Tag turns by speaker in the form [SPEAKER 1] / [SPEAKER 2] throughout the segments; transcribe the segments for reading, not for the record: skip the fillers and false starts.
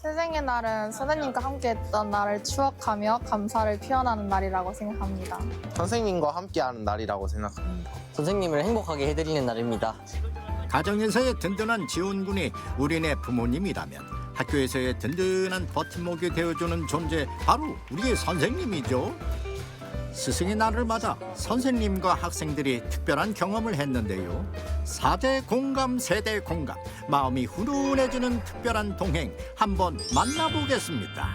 [SPEAKER 1] 스승의 날은 선생님과 함께했던 날을 추억하며 감사를 표현하는 날이라고 생각합니다.
[SPEAKER 2] 선생님과 함께하는 날이라고 생각합니다.
[SPEAKER 3] 선생님을 행복하게 해드리는 날입니다.
[SPEAKER 4] 가정에서의 든든한 지원군이 우리네 부모님이라면 학교에서의 든든한 버팀목이 되어주는 존재 바로 우리의 선생님이죠. 스승의 날을 맞아 선생님과 학생들이 특별한 경험을 했는데요. 4대 공감, 세대 공감, 마음이 훈훈해지는 특별한 동행 한번 만나보겠습니다.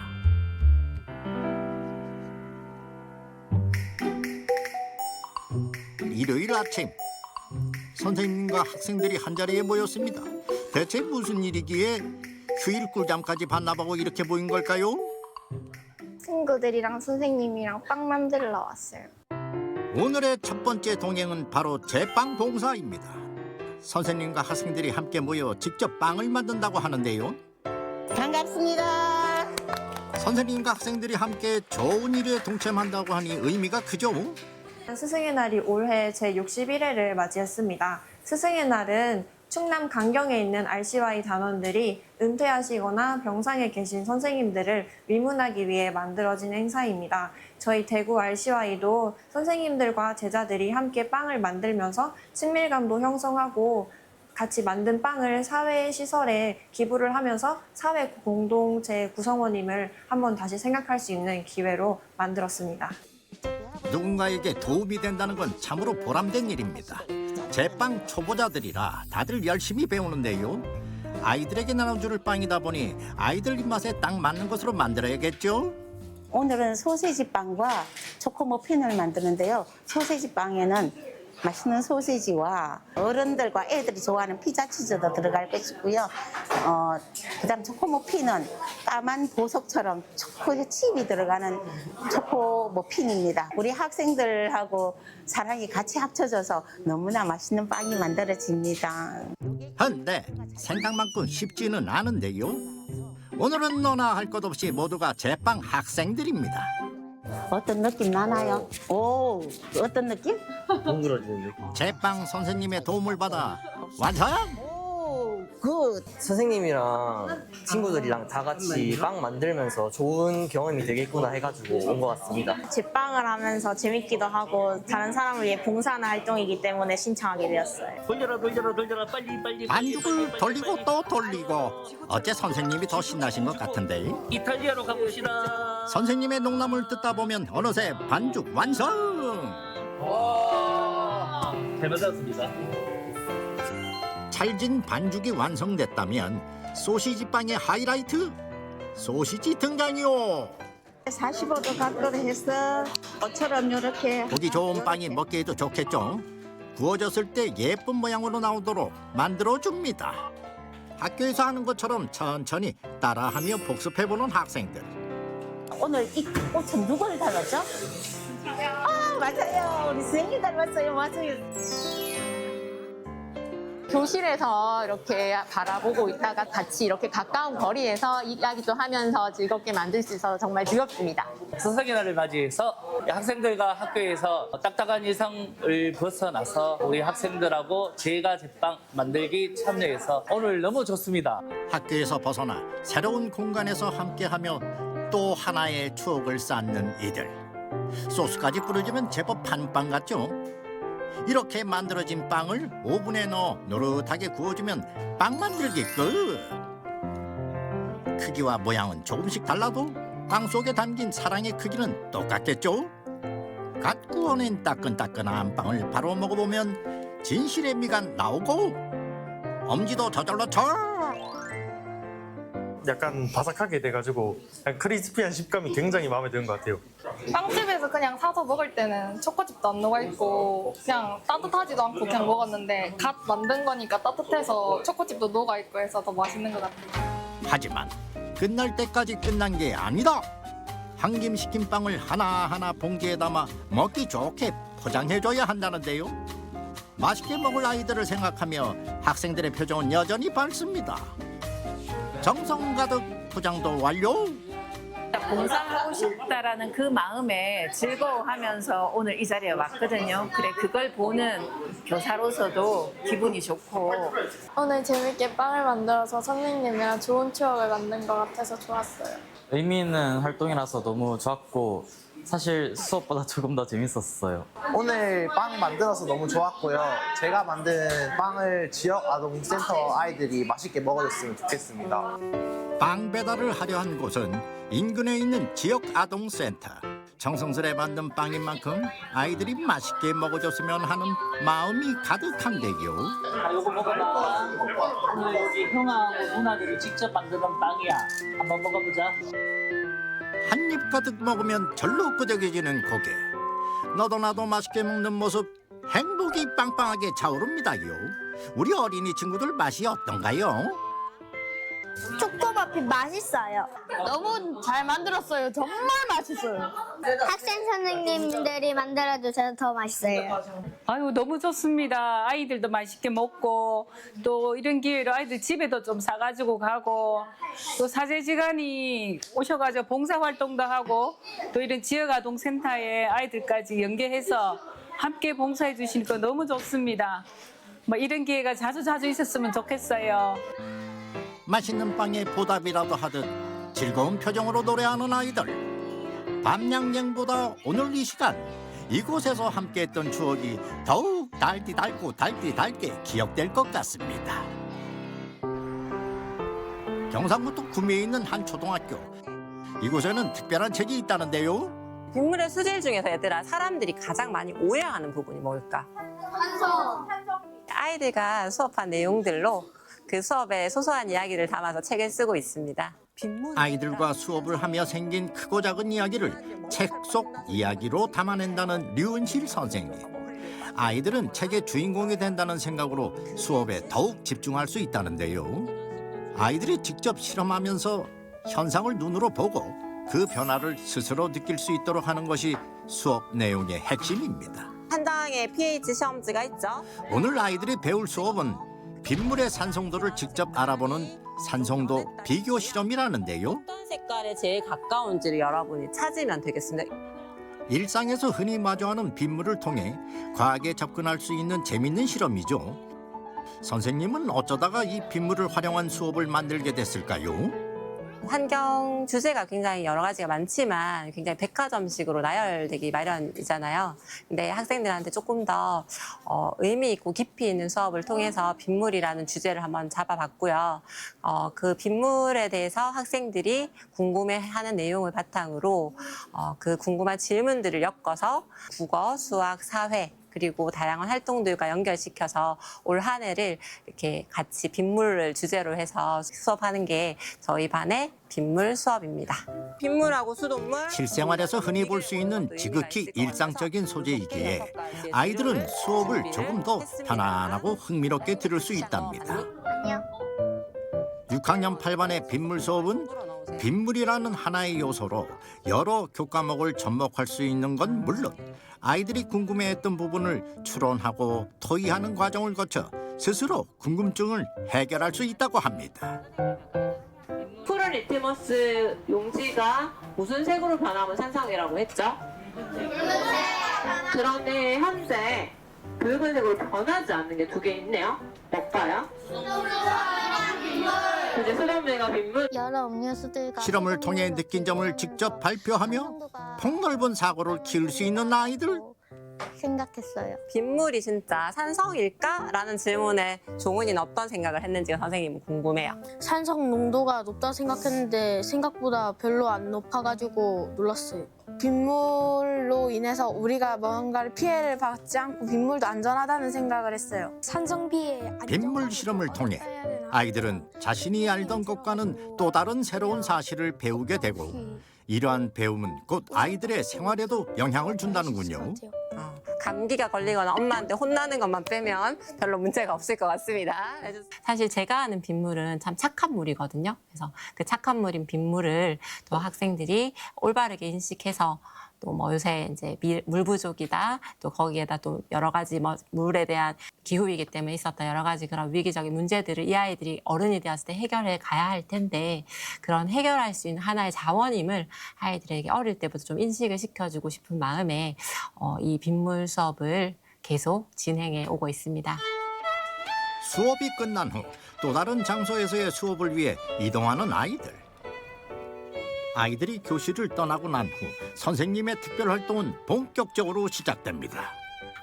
[SPEAKER 4] 일요일 아침 선생님과 학생들이 한자리에 모였습니다. 대체 무슨 일이기에 휴일 꿀잠까지 반납하고 이렇게 모인 걸까요?
[SPEAKER 1] 친구들이랑 선생님이랑 빵 만들러 왔어요.
[SPEAKER 4] 오늘의 첫 번째 동행은 바로 제빵 봉사입니다. 선생님과 학생들이 함께 모여 직접 빵을 만든다고 하는데요.
[SPEAKER 5] 반갑습니다.
[SPEAKER 4] 선생님과 학생들이 함께 좋은 일에 동참한다고 하니 의미가 크죠?
[SPEAKER 6] 스승의 날이 올해 제61회를 맞이했습니다. 스승의 날은 충남 강경에 있는 RCY 단원들이 은퇴하시거나 병상에 계신 선생님들을 위문하기 위해 만들어진 행사입니다. 저희 대구 RCY도 선생님들과 제자들이 함께 빵을 만들면서 친밀감도 형성하고 같이 만든 빵을 사회 시설에 기부를 하면서 사회 공동체 구성원임을 한번 다시 생각할 수 있는 기회로 만들었습니다.
[SPEAKER 4] 누군가에게 도움이 된다는 건 참으로 보람된 일입니다. 제빵 초보자들이라 다들 열심히 배우는데요. 아이들에게 나눠줄 빵이다 보니 아이들 입맛에 딱 맞는 것으로 만들어야겠죠?
[SPEAKER 5] 오늘은 소세지 빵과 초코 머핀을 만드는데요. 소세지 빵에는 맛있는 소세지와 어른들과 애들이 좋아하는 피자 치즈도 들어갈 것이고요. 그다음 초코 머핀은 까만 보석처럼 초코 칩이 들어가는 초코 머핀입니다. 우리 학생들하고 사랑이 같이 합쳐져서 너무나 맛있는 빵이 만들어집니다.
[SPEAKER 4] 한데 생각만큼 쉽지는 않은데요. 오늘은 너나 할 것 없이 모두가 제빵 학생들입니다.
[SPEAKER 5] 어떤 느낌 나나요? 오, 어떤 느낌?
[SPEAKER 3] 뭉그러지는 느낌.
[SPEAKER 4] 제빵 선생님의 도움을 받아 완성!
[SPEAKER 5] 오, 굿.
[SPEAKER 3] 선생님이랑 친구들이랑 다 같이 빵 만들면서 좋은 경험이 되겠구나 해가지고 온 것 같습니다.
[SPEAKER 7] 제빵을 하면서 재밌기도 하고 다른 사람을 위해 봉사하는 활동이기 때문에 신청하게 되었어요.
[SPEAKER 8] 돌려라 빨리
[SPEAKER 4] 반죽을 돌리고 또 돌리고 어째 선생님이 더 신나신 것 같은데
[SPEAKER 8] 이탈리아로 가봅시다.
[SPEAKER 4] 선생님의 농담을 듣다 보면 어느새 반죽 완성!
[SPEAKER 8] 잘 만들었습니다.
[SPEAKER 4] 찰진 반죽이 완성됐다면 소시지 빵의 하이라이트 소시지 등장이요.
[SPEAKER 5] 45도 각도로 해서 어처럼 이렇게
[SPEAKER 4] 보기 좋은 빵이 먹기에도 좋겠죠. 구워졌을 때 예쁜 모양으로 나오도록 만들어줍니다. 학교에서 하는 것처럼 천천히 따라하며 복습해보는 학생들.
[SPEAKER 5] 오늘 이 꽃은 누구를 닮았죠? 아, 맞아요. 우리 수영이 닮았어요. 맞아요.
[SPEAKER 9] 교실에서 이렇게 바라보고 있다가 같이 이렇게 가까운 거리에서 이야기도 하면서 즐겁게 만들 수 있어서 정말 즐겁습니다.
[SPEAKER 8] 스승의 날을 맞이해서 학생들과 학교에서 딱딱한 일상을 벗어나서 우리 학생들하고 제가 제빵 만들기 참여해서 오늘 너무 좋습니다.
[SPEAKER 4] 학교에서 벗어나 새로운 공간에서 함께하며 또 하나의 추억을 쌓는 이들. 소스까지 뿌려주면 제법 판빵 같죠? 이렇게 만들어진 빵을 오븐에 넣어 노릇하게 구워주면 빵 만들기 끝! 크기와 모양은 조금씩 달라도 빵 속에 담긴 사랑의 크기는 똑같겠죠? 갓 구워낸 따끈따끈한 빵을 바로 먹어보면 진실의 미간 나오고 엄지도 저절로 쳐!
[SPEAKER 10] 약간 바삭하게 돼가지고 크리스피한 식감이 굉장히 마음에 드는 것 같아요.
[SPEAKER 1] 빵집에서 그냥 사서 먹을 때는 초코칩도 안 녹아 있고 그냥 따뜻하지도 않고 그냥 먹었는데 갓 만든 거니까 따뜻해서 초코칩도 녹아 있고 해서 더 맛있는 것 같아요.
[SPEAKER 4] 하지만 끝날 때까지 끝난 게 아니다. 한 김 식힌 빵을 하나하나 봉지에 담아 먹기 좋게 포장해줘야 한다는데요. 맛있게 먹을 아이들을 생각하며 학생들의 표정은 여전히 밝습니다. 정성 가득 포장도 완료.
[SPEAKER 11] 봉사하고 싶다라는 그 마음에 즐거워하면서 오늘 이 자리에 왔거든요. 그래 그걸 보는 교사로서도 기분이 좋고
[SPEAKER 1] 오늘 재밌게 빵을 만들어서 선생님이랑 좋은 추억을 만든 것 같아서 좋았어요.
[SPEAKER 12] 의미 있는 활동이라서 너무 좋았고 사실 수업보다 조금 더 재밌었어요.
[SPEAKER 2] 오늘 빵 만들어서 너무 좋았고요. 제가 만든 빵을 지역 아동센터 아이들이 맛있게 먹어줬으면 좋겠습니다.
[SPEAKER 4] 빵 배달을 하려 한 곳은 인근에 있는 지역 아동센터. 정성스레 만든 빵인 만큼 아이들이 맛있게 먹어줬으면 하는 마음이 가득한데요.
[SPEAKER 8] 요거 먹어봐. 오늘 여기 형하고 누나들이 직접 만드는 빵이야. 한번 먹어보자.
[SPEAKER 4] 한 입 가득 먹으면 절로 끄덕여지는 고개. 너도 나도 맛있게 먹는 모습 행복이 빵빵하게 차오릅니다요. 우리 어린이 친구들 맛이 어떤가요?
[SPEAKER 13] 초코머피 맛있어요.
[SPEAKER 1] 너무 잘 만들었어요. 정말 맛있어요.
[SPEAKER 13] 학생 선생님들이 만들어주셔서 더 맛있어요.
[SPEAKER 11] 아유 너무 좋습니다. 아이들도 맛있게 먹고 또 이런 기회로 아이들 집에도 좀 사가지고 가고 또 사제지간이 오셔가지고 봉사활동도 하고 또 이런 지역아동센터에 아이들까지 연계해서 함께 봉사해 주시니까 너무 좋습니다. 뭐 이런 기회가 자주 있었으면 좋겠어요.
[SPEAKER 4] 맛있는 빵에 보답이라도 하듯 즐거운 표정으로 노래하는 아이들. 밤양갱보다 오늘 이 시간 이곳에서 함께했던 추억이 더욱 달게 기억될 것 같습니다. 경상북도 구미에 있는 한 초등학교. 이곳에는 특별한 책이 있다는데요.
[SPEAKER 14] 빗물의 수질 중에서 얘들아 사람들이 가장 많이 오해하는 부분이 뭘까? 아이들과 수업한 내용들로 그 수업에 소소한 이야기를 담아서 책을 쓰고 있습니다.
[SPEAKER 4] 아이들과 수업을 하며 생긴 크고 작은 이야기를 책 속 이야기로 담아낸다는 류은실 선생님. 아이들은 책의 주인공이 된다는 생각으로 수업에 더욱 집중할 수 있다는데요. 아이들이 직접 실험하면서 현상을 눈으로 보고 그 변화를 스스로 느낄 수 있도록 하는 것이 수업 내용의 핵심입니다.
[SPEAKER 14] 한 장의 pH 시험지가 있죠.
[SPEAKER 4] 오늘 아이들이 배울 수업은 빗물의 산성도를 직접 알아보는 산성도 비교 실험이라는데요.
[SPEAKER 14] 어떤 색깔에 제일 가까운지를 여러분이 찾으면 되겠습니다.
[SPEAKER 4] 일상에서 흔히 마주하는 빗물을 통해 과학에 접근할 수 있는 재밌는 실험이죠. 선생님은 어쩌다가 이 빗물을 활용한 수업을 만들게 됐을까요?
[SPEAKER 14] 환경 주제가 굉장히 여러 가지가 많지만 굉장히 백화점식으로 나열되기 마련이잖아요. 근데 학생들한테 조금 더 의미 있고 깊이 있는 수업을 통해서 빗물이라는 주제를 한번 잡아봤고요. 그 빗물에 대해서 학생들이 궁금해하는 내용을 바탕으로 그 궁금한 질문들을 엮어서 국어, 수학, 사회 그리고 다양한 활동들과 연결시켜서 올 한 해를 이렇게 같이 빗물을 주제로 해서 수업하는 게 저희 반의 빗물 수업입니다. 빗물하고 수돗물
[SPEAKER 4] 실생활에서 흔히 볼 수 있는 지극히 일상적인 소재이기에 아이들은 수업을 조금 더 편안하고 흥미롭게 들을 수 있답니다. 6학년 8반의 빗물 수업은 빗물이라는 하나의 요소로 여러 교과목을 접목할 수 있는 건 물론 아이들이 궁금해했던 부분을 추론하고 토의하는 과정을 거쳐 스스로 궁금증을 해결할 수 있다고 합니다.
[SPEAKER 14] 푸른 리트머스 용지가 무슨 색으로 변하면 산성이라고 했죠? 그런데 현재 붉은색으로 변하지 않는 게 두 개 있네요. 뭘까요? 이제 수돗물과 빗물.
[SPEAKER 13] 여러 음료수들과
[SPEAKER 4] 실험을 통해 느낀 점을 직접 발표하며 폭넓은 사고를 키울 수 있는 아이들.
[SPEAKER 13] 생각했어요.
[SPEAKER 14] 빗물이 진짜 산성일까?라는 질문에 종훈이는 어떤 생각을 했는지가 선생님은 궁금해요.
[SPEAKER 15] 산성 농도가 높다 생각했는데 생각보다 별로 안 높아가지고 놀랐어요. 빗물로 인해서 우리가 뭔가를 피해를 받지 않고 빗물도 안전하다는 생각을 했어요. 산성 피해
[SPEAKER 4] 빗물 실험을 통해 아이들은 자신이 알던 것과는 또 다른 새로운 사실을 배우게 되고 이러한 배움은 곧 아이들의 생활에도 영향을 준다는군요.
[SPEAKER 14] 감기가 걸리거나 엄마한테 혼나는 것만 빼면 별로 문제가 없을 것 같습니다. 사실 제가 아는 빗물은 참 착한 물이거든요. 그래서 그 착한 물인 빗물을 또 학생들이 올바르게 인식해서 또 뭐 요새 이제 물 부족이다. 또 거기에다 또 여러 가지 뭐 물에 대한 기후위기 때문에 있었던 여러 가지 그런 위기적인 문제들을 이 아이들이 어른이 되었을 때 해결해 가야 할 텐데 그런 해결할 수 있는 하나의 자원임을 아이들에게 어릴 때부터 좀 인식을 시켜주고 싶은 마음에 이 빗물 수업을 계속 진행해 오고 있습니다.
[SPEAKER 4] 수업이 끝난 후 또 다른 장소에서의 수업을 위해 이동하는 아이들. 아이들이 교실을 떠나고 난 후 선생님의 특별 활동은 본격적으로 시작됩니다.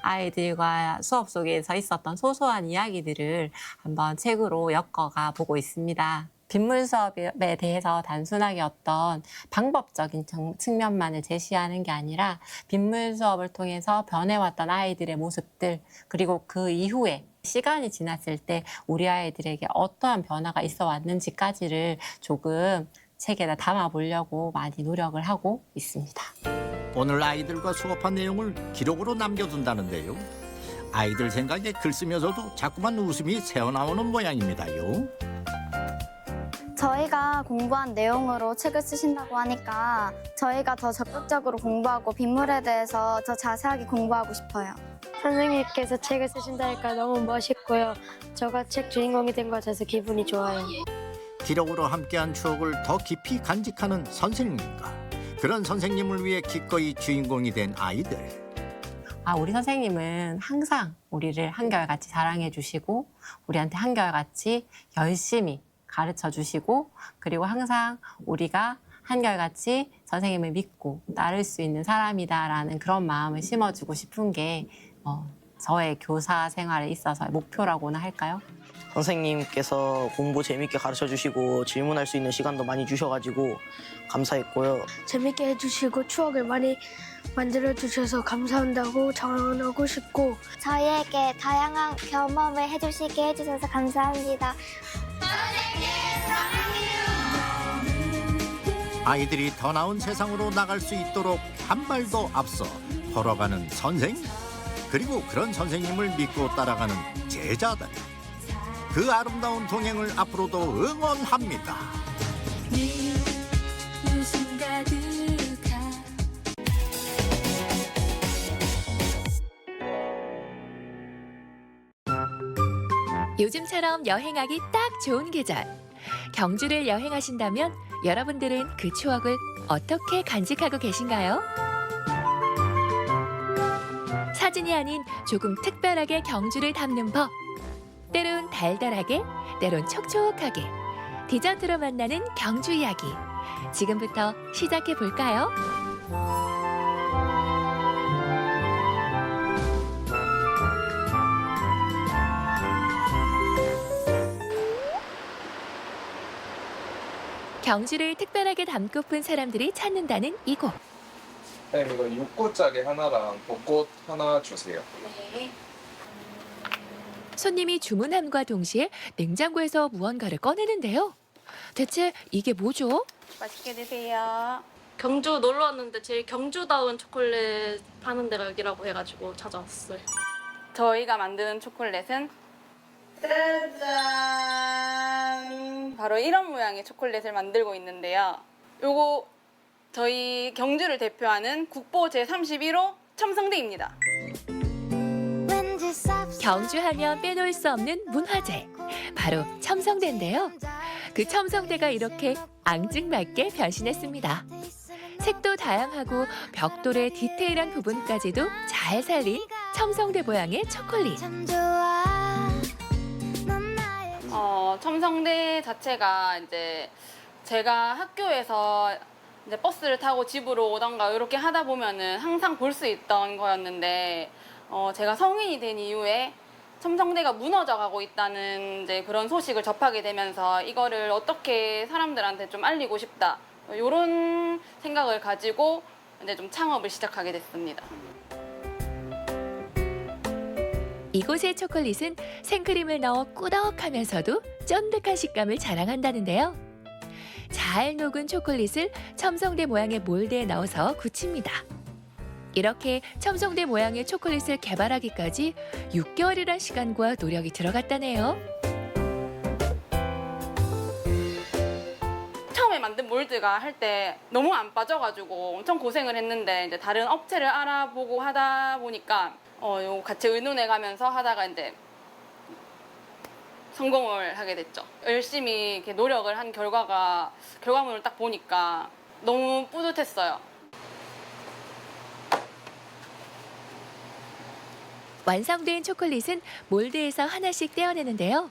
[SPEAKER 14] 아이들과 수업 속에서 있었던 소소한 이야기들을 한번 책으로 엮어가 보고 있습니다. 빗물 수업에 대해서 단순하게 어떤 방법적인 측면만을 제시하는 게 아니라 빗물 수업을 통해서 변해왔던 아이들의 모습들 그리고 그 이후에 시간이 지났을 때 우리 아이들에게 어떠한 변화가 있어 왔는지까지를 조금 책에다 담아보려고 많이 노력을 하고 있습니다.
[SPEAKER 4] 오늘 아이들과 수업한 내용을 기록으로 남겨둔다는데요. 아이들 생각에 글 쓰면서도 자꾸만 웃음이 새어나오는 모양입니다요.
[SPEAKER 13] 저희가 공부한 내용으로 책을 쓰신다고 하니까 저희가 더 적극적으로 공부하고 빗물에 대해서 더 자세하게 공부하고 싶어요.
[SPEAKER 16] 선생님께서 책을 쓰신다니까 너무 멋있고요. 저가 책 주인공이 된 것 같아서 기분이 좋아요.
[SPEAKER 4] 기록으로 함께한 추억을 더 깊이 간직하는 선생님과 그런 선생님을 위해 기꺼이 주인공이 된 아이들.
[SPEAKER 14] 우리 선생님은 항상 우리를 한결같이 사랑해 주시고 우리한테 한결같이 열심히 가르쳐 주시고 그리고 항상 우리가 한결같이 선생님을 믿고 따를 수 있는 사람이다라는 그런 마음을 심어주고 싶은 게 저의 교사 생활에 있어서 목표라고나 할까요?
[SPEAKER 3] 선생님께서 공부 재밌게 가르쳐 주시고 질문할 수 있는 시간도 많이 주셔가지고 감사했고요.
[SPEAKER 16] 재밌게 해주시고 추억을 많이 만들어주셔서 감사한다고 전하고 싶고
[SPEAKER 13] 저희에게 다양한 경험을 해주시게 해주셔서 감사합니다.
[SPEAKER 4] 아이들이 더 나은 세상으로 나갈 수 있도록 한 발도 앞서 걸어가는 선생님, 그리고 그런 선생님을 믿고 따라가는 제자들. 그 아름다운 동행을 앞으로도 응원합니다.
[SPEAKER 17] 요즘처럼 여행하기 딱 좋은 계절. 경주를 여행하신다면 여러분들은 그 추억을 어떻게 간직하고 계신가요? 사진이 아닌 조금 특별하게 경주를 담는 법. 때론 달달하게, 때론 촉촉하게. 디저트로 만나는 경주 이야기. 지금부터 시작해 볼까요? 경주를 특별하게 담고픈 사람들이 찾는다는 이곳.
[SPEAKER 18] 네, 이거 6구짜리 하나랑 벚꽃 하나 주세요.
[SPEAKER 17] 네. 손님이 주문함과 동시에 냉장고에서 무언가를 꺼내는데요. 대체 이게 뭐죠?
[SPEAKER 15] 맛있게 드세요.
[SPEAKER 19] 경주 놀러 왔는데 제일 경주다운 초콜릿 파는 데가 여기라고 해가지고 찾아왔어요.
[SPEAKER 15] 저희가 만드는 초콜릿은 짜잔! 바로 이런 모양의 초콜릿을 만들고 있는데요. 요거 저희 경주를 대표하는 국보 제31호 첨성대입니다.
[SPEAKER 17] 경주하면 빼놓을 수 없는 문화재. 바로 첨성대인데요. 그 첨성대가 이렇게 앙증맞게 변신했습니다. 색도 다양하고 벽돌의 디테일한 부분까지도 잘 살린 첨성대 모양의 초콜릿.
[SPEAKER 15] 첨성대 자체가 이제 제가 학교에서 이제 버스를 타고 집으로 오던가 이렇게 하다 보면은 항상 볼 수 있던 거였는데 제가 성인이 된 이후에 첨성대가 무너져 가고 있다는 이제 그런 소식을 접하게 되면서 이거를 어떻게 사람들한테 좀 알리고 싶다 이런 생각을 가지고 이제 좀 창업을 시작하게 됐습니다.
[SPEAKER 17] 이곳의 초콜릿은 생크림을 넣어 꾸덕하면서도 쫀득한 식감을 자랑한다는데요. 잘 녹은 초콜릿을 첨성대 모양의 몰드에 넣어서 굳힙니다. 이렇게 첨성대 모양의 초콜릿을 개발하기까지 6개월이란 시간과 노력이 들어갔다네요.
[SPEAKER 15] 처음에 만든
[SPEAKER 20] 몰드가 할 때 너무 안 빠져가지고 엄청 고생을 했는데 이제 다른 업체를 알아보고 하다 보니까 요 같이 의논해가면서 하다가 이제 성공을 하게 됐죠. 열심히 이렇게 노력을 한 결과물을 딱 보니까 너무 뿌듯했어요.
[SPEAKER 17] 완성된 초콜릿은 몰드에서 하나씩 떼어내는데요.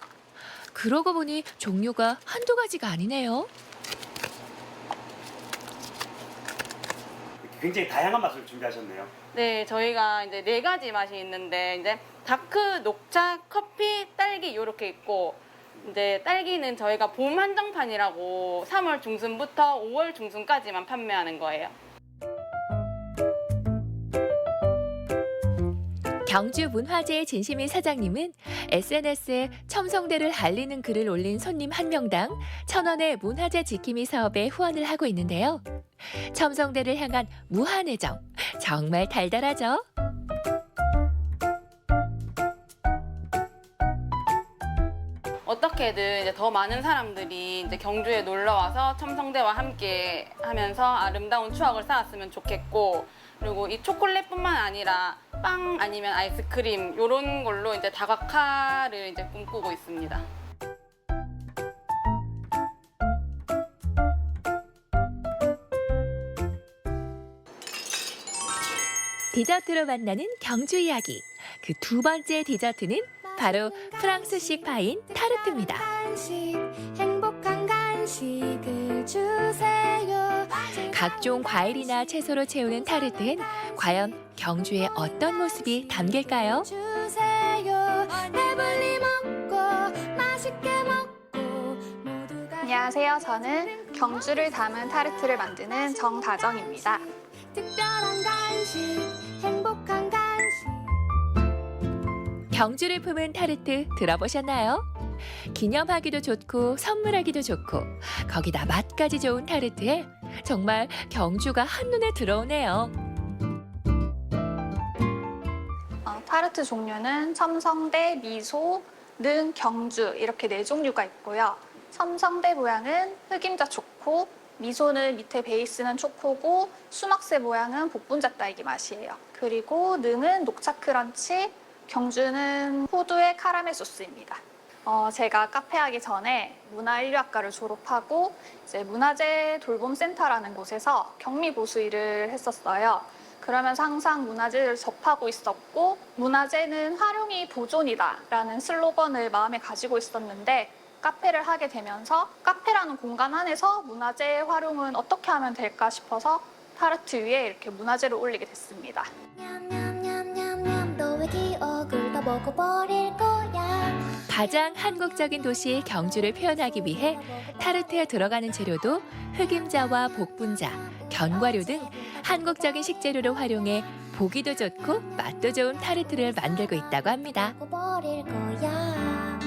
[SPEAKER 17] 그러고 보니 종류가 한두 가지가 아니네요.
[SPEAKER 21] 굉장히 다양한 맛을 준비하셨네요.
[SPEAKER 20] 네, 저희가 이제 4가지 맛이 있는데 이제 다크, 녹차, 커피, 딸기 이렇게 있고 이제 딸기는 저희가 봄 한정판이라고 3월 중순부터 5월 중순까지만 판매하는 거예요.
[SPEAKER 17] 경주 문화재의 진심인 사장님은 SNS에 첨성대를 알리는 글을 올린 손님 한 명당 1,000원의 문화재 지킴이 사업에 후원을 하고 있는데요. 첨성대를 향한 무한 애정, 정말 달달하죠?
[SPEAKER 20] 어떻게든 이제 더 많은 사람들이 이제 경주에 놀러 와서 첨성대와 함께 하면서 아름다운 추억을 쌓았으면 좋겠고, 그리고 이 초콜릿뿐만 아니라 빵 아니면 아이스크림 이런 걸로 이제 다각화를 이제 꿈꾸고 있습니다.
[SPEAKER 17] 디저트로 만나는 경주 이야기. 그 두 번째 디저트는 바로 프랑스식 파인 타르트입니다.
[SPEAKER 22] 행복한 간식을 주세요.
[SPEAKER 17] 각종 과일이나 채소로 채우는 타르트엔 과연 경주의 어떤 모습이 담길까요?
[SPEAKER 22] 주세요. 배불리 먹고 맛있게 먹고 모두가
[SPEAKER 23] 안녕하세요. 저는 경주를 담은 타르트를 만드는 정다정입니다.
[SPEAKER 22] 특별한 간식, 행복한 간식.
[SPEAKER 17] 경주를 품은 타르트 들어보셨나요? 기념하기도 좋고 선물하기도 좋고 거기다 맛까지 좋은 타르트에 정말 경주가 한눈에 들어오네요.
[SPEAKER 23] 타르트 종류는 첨성대, 미소, 능, 경주 이렇게 4종류가 있고요. 첨성대 모양은 흑임자 초코, 미소는 밑에 베이스는 초코고 수막새 모양은 복분자 딸기 맛이에요. 그리고 능은 녹차 크런치, 경주는 호두의 카라멜 소스입니다. 제가 카페 하기 전에 문화인류학과를 졸업하고 이제 문화재 돌봄센터라는 곳에서 격리 보수 일을 했었어요. 그러면서 항상 문화재를 접하고 있었고 문화재는 활용이 보존이다라는 슬로건을 마음에 가지고 있었는데 카페를 하게 되면서 카페라는 공간 안에서 문화재 활용은 어떻게 하면 될까 싶어서 타르트 위에 이렇게 문화재를 올리게 됐습니다.
[SPEAKER 22] 냠냠냠냠냠 너의 기억을 다 먹어버릴 거야.
[SPEAKER 17] 가장 한국적인 도시 경주를 표현하기 위해 타르트에 들어가는 재료도 흑임자와 복분자, 견과류 등 한국적인 식재료를 활용해 보기도 좋고 맛도 좋은 타르트를 만들고 있다고 합니다.
[SPEAKER 22] 먹어버릴 거야.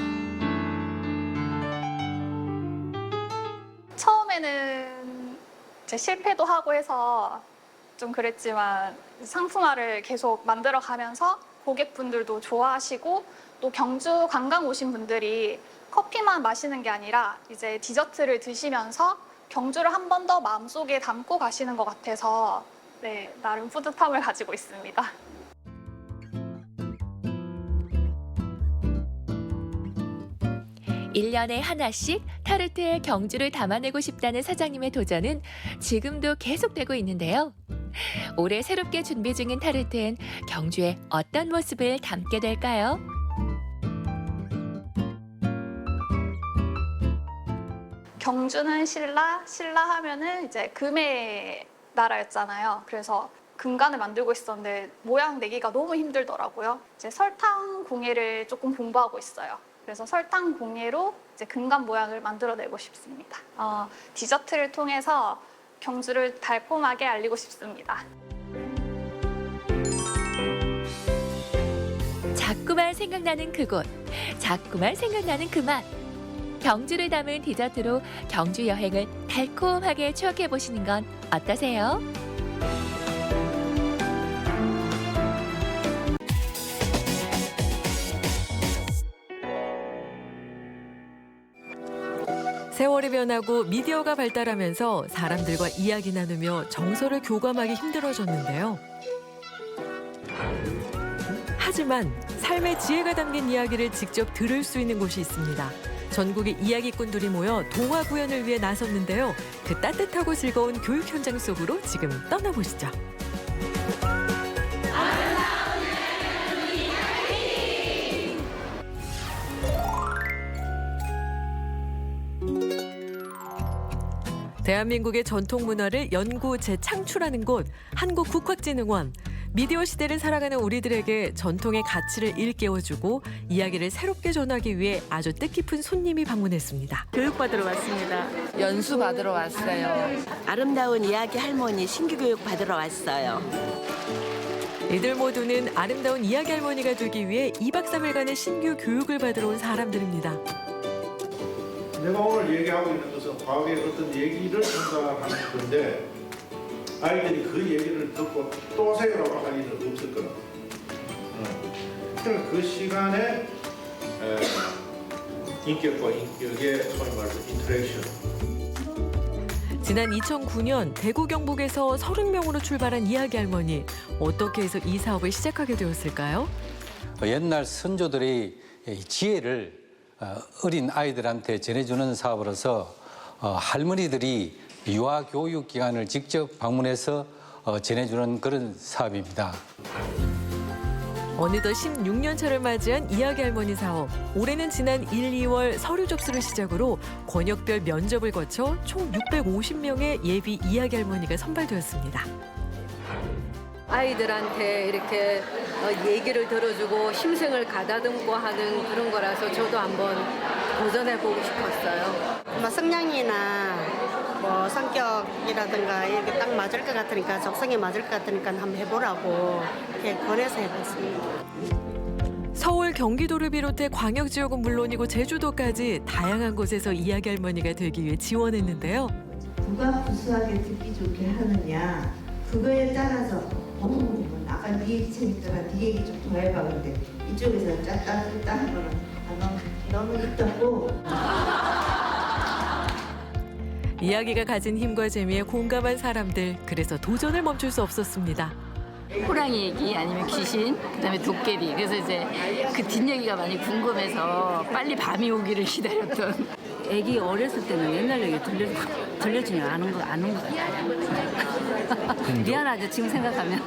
[SPEAKER 23] 처음에는 이제 실패도 하고 해서 좀 그랬지만 상품화를 계속 만들어 가면서 고객분들도 좋아하시고 또 경주 관광 오신 분들이 커피만 마시는 게 아니라 이제 디저트를 드시면서 경주를 한 번 더 마음속에 담고 가시는 것 같아서 네, 나름 뿌듯함을 가지고 있습니다.
[SPEAKER 17] 일년에 하나씩 타르트에 경주를 담아내고 싶다는 사장님의 도전은 지금도 계속되고 있는데요. 올해 새롭게 준비 중인 타르트엔 경주의 어떤 모습을 담게 될까요?
[SPEAKER 23] 경주는 신라 하면은 이제 금의 나라였잖아요. 그래서 금관을 만들고 있었는데 모양 내기가 너무 힘들더라고요. 이제 설탕 공예를 조금 공부하고 있어요. 그래서 설탕 공예로 이제 금관 모양을 만들어내고 싶습니다. 디저트를 통해서 경주를 달콤하게 알리고 싶습니다.
[SPEAKER 17] 자꾸만 생각나는 그곳, 자꾸만 생각나는 그 맛. 경주를 담은 디저트로 경주 여행을 달콤하게 추억해 보시는 건 어떠세요?
[SPEAKER 5] 세월이 변하고 미디어가 발달하면서 사람들과 이야기 나누며 정서를 교감하기 힘들어졌는데요. 하지만 삶의 지혜가 담긴 이야기를 직접 들을 수 있는 곳이 있습니다. 전국의 이야기꾼들이 모여 동화 구현을 위해 나섰는데요. 그 따뜻하고 즐거운 교육 현장 속으로 지금 떠나보시죠. 대한민국의 전통 문화를 연구, 재창출하는 곳 한국국학진흥원. 미디어 시대를 살아가는 우리들에게 전통의 가치를 일깨워주고 이야기를 새롭게 전하기 위해 아주 뜻깊은 손님이 방문했습니다.
[SPEAKER 6] 교육받으러 왔습니다. 연수 받으러 왔어요. 아름다운 이야기 할머니 신규 교육 받으러 왔어요.
[SPEAKER 5] 이들 모두는 아름다운 이야기 할머니가 되기 위해 2박 3일간의 신규 교육을 받으러 온 사람들입니다.
[SPEAKER 7] 내가 오늘 얘기하고 있는 것은 과거의 어떤 얘기를 전달하는 건데 아이들이 그 얘기를 듣고 또 세요라고 할 일은 없을 거다. 그러니까 그 시간에 인격과 인격의 소위 말해서 인터랙션.
[SPEAKER 5] 지난 2009년 대구 경북에서 30명으로 출발한 이야기 할머니. 어떻게 해서 이 사업을 시작하게 되었을까요?
[SPEAKER 24] 옛날 선조들의 지혜를 어린 아이들한테 전해주는 사업으로서 할머니들이 유아교육기관을 직접 방문해서 전해주는 그런 사업입니다.
[SPEAKER 5] 어느덧 16년 차를 맞이한 이야기 할머니 사업. 올해는 지난 1, 2월 서류 접수를 시작으로 권역별 면접을 거쳐 총 650명의 예비 이야기 할머니가 선발되었습니다.
[SPEAKER 25] 아이들한테 이렇게 얘기를 들어주고 심생을 가다듬고 하는 그런 거라서 저도 한번 도전해보고 싶었어요.
[SPEAKER 26] 성량이나 뭐 성격이라든가 이렇게 딱 맞을 것 같으니까 적성에 맞을 것 같으니까 한번 해보라고 이렇게 권해서 해봤습니다.
[SPEAKER 5] 서울, 경기도를 비롯해 광역 지역은 물론이고 제주도까지 다양한 곳에서 이야기 할머니가 되기 위해 지원했는데요.
[SPEAKER 27] 누가 구수하게 듣기 좋게 하느냐 그거에 따라서 아까 네 얘기 재밌더라 네 얘기 좀 더 해봐 근데 이쪽에서 짰다 하면은 너무 있다고.
[SPEAKER 5] 이야기가 가진 힘과 재미에 공감한 사람들. 그래서 도전을 멈출 수 없었습니다.
[SPEAKER 28] 호랑이 얘기 아니면 귀신, 그다음에 도깨비. 그래서 이제 그 뒷얘기가 많이 궁금해서 빨리 밤이 오기를 기다렸던.
[SPEAKER 29] 애기 어렸을 때는 옛날 얘기 들려주면 아는 것 같아요. 미안하죠 지금 생각하면.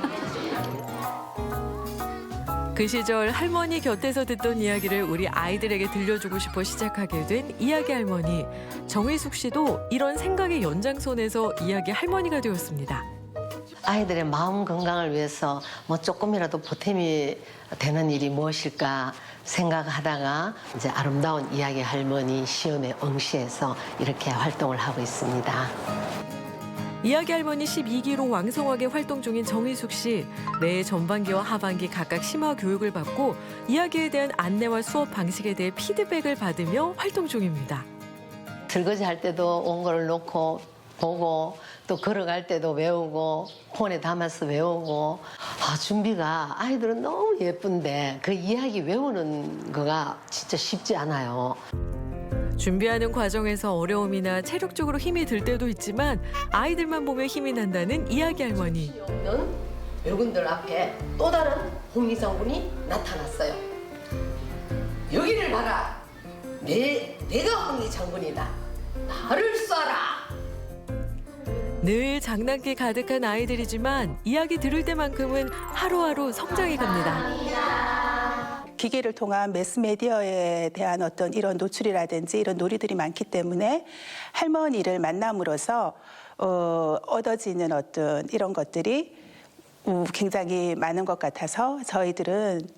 [SPEAKER 5] 그 시절 할머니 곁에서 듣던 이야기를 우리 아이들에게 들려주고 싶어 시작하게 된 이야기 할머니. 정의숙 씨도 이런 생각의 연장선에서 이야기 할머니가 되었습니다.
[SPEAKER 30] 아이들의 마음 건강을 위해서 뭐 조금이라도 보탬이 되는 일이 무엇일까 생각하다가 이제 아름다운 이야기 할머니 시험에 응시해서 이렇게 활동을 하고 있습니다.
[SPEAKER 5] 이야기 할머니 12기로 왕성하게 활동 중인 정희숙 씨. 매해 전반기와 하반기 각각 심화 교육을 받고 이야기에 대한 안내와 수업 방식에 대해 피드백을 받으며 활동 중입니다.
[SPEAKER 30] 설거지 할 때도 원고를 놓고 보고 또 걸어갈 때도 외우고 폰에 담아서 외우고 준비가 아이들은 너무 예쁜데 그 이야기 외우는 거가 진짜 쉽지 않아요.
[SPEAKER 5] 준비하는 과정에서 어려움이나 체력적으로 힘이 들 때도 있지만 아이들만 보면 힘이 난다는 이야기 할머니.
[SPEAKER 30] 외국인들 앞에 또 다른 홍희성 군이 나타났어요. 여기를 봐라. 내가 홍희 장군이다. 나를 쏴라.
[SPEAKER 5] 늘 장난기 가득한 아이들이지만 이야기 들을 때만큼은 하루하루 성장해 갑니다.
[SPEAKER 31] 기계를 통한 매스미디어에 대한 어떤 이런 노출이라든지 이런 놀이들이 많기 때문에 할머니를 만남으로써 얻어지는 어떤 이런 것들이 굉장히 많은 것 같아서 저희들은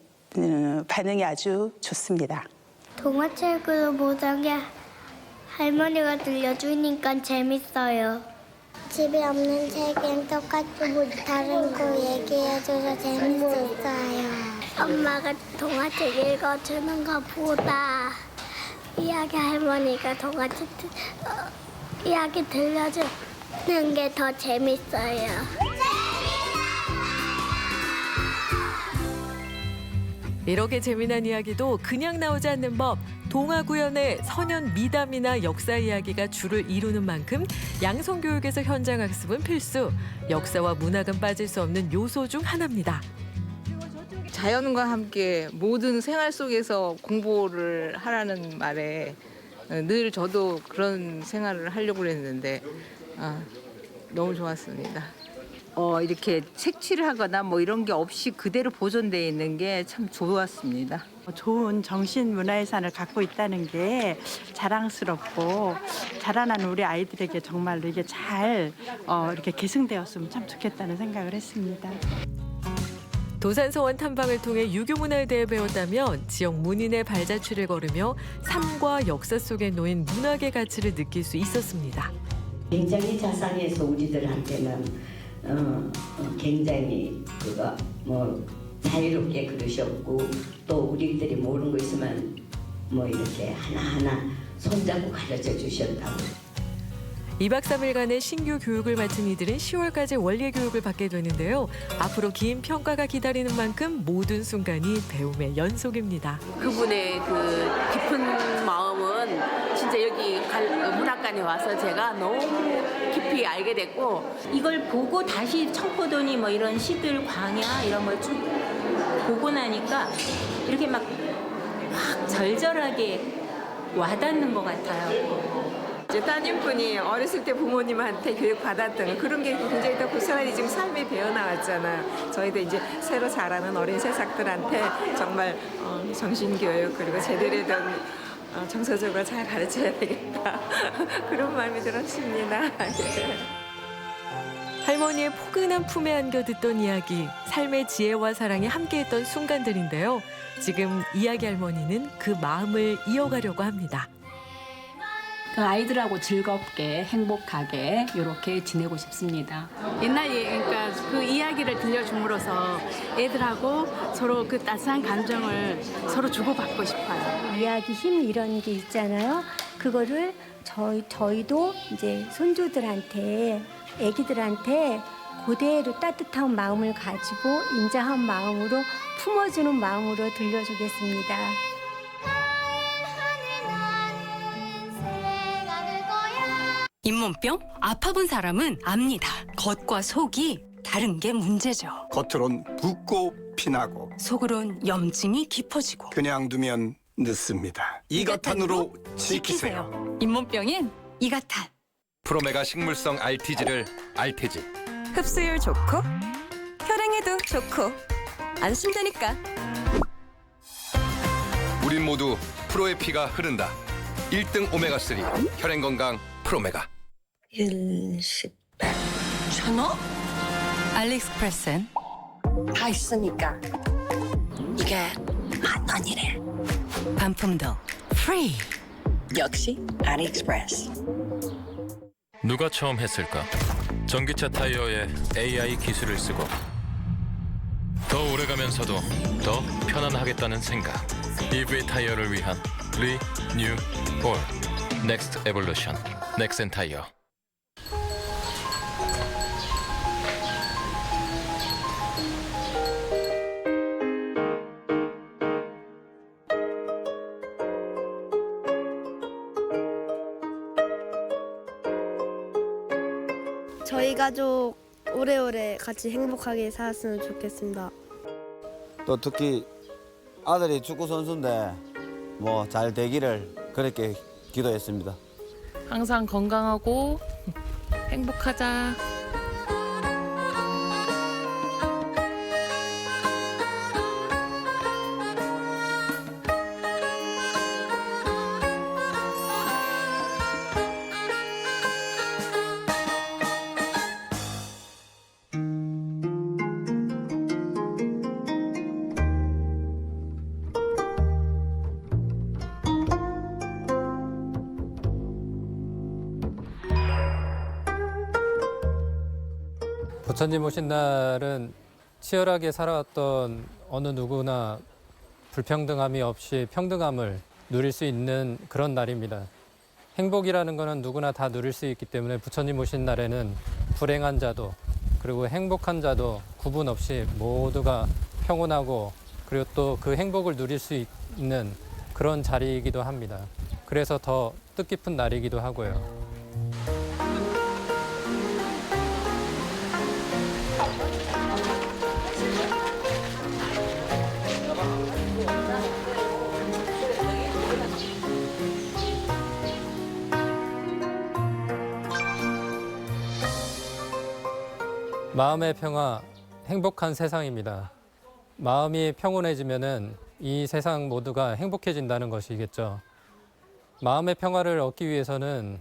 [SPEAKER 31] 반응이 아주 좋습니다.
[SPEAKER 22] 동화책으로 보던 게 할머니가 들려주니까 재밌어요. 집에 없는 책엔 똑같이 뭐 다른 거 얘기해줘서 재밌었어요. 엄마가 동화책 읽어주는 것보다 이야기 할머니가 동화책 이야기 들려주는 게 더 재밌어요.
[SPEAKER 5] 이렇게 재미난 이야기도 그냥 나오지 않는 법. 동아구연의 선연 미담이나 역사 이야기가 주를 이루는 만큼 양성교육에서 현장 학습은 필수, 역사와 문학은 빠질 수 없는 요소 중 하나입니다.
[SPEAKER 1] 자연과 함께 모든 생활 속에서 공부를 하라는 말에 늘 저도 그런 생활을 하려고 했는데 너무 좋았습니다.
[SPEAKER 2] 이렇게 색칠을 하거나 뭐 이런 게 없이 그대로 보존되어 있는 게 참 좋았습니다.
[SPEAKER 31] 좋은 정신 문화유산을 갖고 있다는 게 자랑스럽고 자라나는 우리 아이들에게 정말로 이게 잘 이렇게 계승되었으면 참 좋겠다는 생각을 했습니다.
[SPEAKER 5] 도산서원 탐방을 통해 유교 문화에 대해 배웠다면 지역 문인의 발자취를 걸으며 삶과 역사 속에 놓인 문학의 가치를 느낄 수 있었습니다.
[SPEAKER 3] 굉장히 자상해서 우리들한테는 굉장히 자유롭게 그러셨고 또 우리들이 모르는 거 있으면 이렇게 하나하나 손잡고 가르쳐 주셨다고.
[SPEAKER 5] 2박 3일간의 신규 교육을 마친 이들은 10월까지 원예 교육을 받게 되는데요. 앞으로 긴 평가가 기다리는 만큼 모든 순간이 배움의 연속입니다.
[SPEAKER 6] 그분의 그 깊은 마음은 진짜 여기 문학관에 와서 제가 너무 깊이 알게 됐고,
[SPEAKER 8] 이걸 보고 다시 청포도니 뭐 이런 시들 광야 이런 걸 쭉 보고 나니까 이렇게 막 확 절절하게 와닿는 것 같아요.
[SPEAKER 9] 이제 따님분이 어렸을 때 부모님한테 교육받았던 그런 게 굉장히 더 고스란히 지금 삶에 배어나왔잖아요. 저희도 이제 새로 자라는 어린 새싹들한테 정말 정신교육 그리고 제대로 된 정서적으로 잘 가르쳐야 되겠다. 그런 마음이 들었습니다.
[SPEAKER 5] 할머니의 포근한 품에 안겨 듣던 이야기, 삶의 지혜와 사랑이 함께했던 순간들인데요. 지금 이야기 할머니는 그 마음을 이어가려고 합니다.
[SPEAKER 8] 그 아이들하고 즐겁게 행복하게 이렇게 지내고 싶습니다.
[SPEAKER 10] 그러니까 그 이야기를 들려줌으로써 애들하고 서로 그 따스한 감정을 서로 주고받고 싶어요.
[SPEAKER 22] 이야기 힘 이런 게 있잖아요. 그거를 저희도 이제 손주들한테, 애기들한테 그대로 따뜻한 마음을 가지고 인자한 마음으로 품어주는 마음으로 들려주겠습니다.
[SPEAKER 11] 잇몸병 아파본 사람은 압니다. 겉과 속이 다른 게 문제죠.
[SPEAKER 12] 겉으론 붓고 피나고
[SPEAKER 11] 속으론 염증이 깊어지고
[SPEAKER 12] 그냥 두면 늦습니다. 이가탄으로 지키세요.
[SPEAKER 11] 잇몸병엔 이가탄.
[SPEAKER 13] 프로메가 식물성 RTG를 알테지.
[SPEAKER 11] 흡수율 좋고 혈행에도 좋고 안심되니까.
[SPEAKER 13] 우린 모두 프로의 피가 흐른다. 1등 오메가3 혈행 건강 프로메가.
[SPEAKER 11] 10, 100, 1000원? 알리익스프레스엔 다 있으니까 이게 10,000원이래. 반품도 프리. 역시 알리익스프레스.
[SPEAKER 14] 누가 처음 했을까? 전기차 타이어에 AI 기술을 쓰고 더 오래가면서도 더 편안하겠다는 생각. EV 타이어를 위한 리뉴얼 넥스트 에볼루션 넥센 타이어.
[SPEAKER 22] 저희 가족 오래오래 같이 행복하게 살았으면 좋겠습니다.
[SPEAKER 16] 또 특히 아들이 축구 선수인데 뭐 잘 되기를 그렇게 기도했습니다.
[SPEAKER 32] 항상 건강하고 행복하자.
[SPEAKER 33] 부처님 오신 날은 치열하게 살아왔던 어느 누구나 불평등함이 없이 평등함을 누릴 수 있는 그런 날입니다. 행복이라는 것은 누구나 다 누릴 수 있기 때문에 부처님 오신 날에는 불행한 자도 그리고 행복한 자도 구분 없이 모두가 평온하고 그리고 또 그 행복을 누릴 수 있는 그런 자리이기도 합니다. 그래서 더 뜻깊은 날이기도 하고요. 마음의 평화, 행복한 세상입니다. 마음이 평온해지면은 이 세상 모두가 행복해진다는 것이겠죠. 마음의 평화를 얻기 위해서는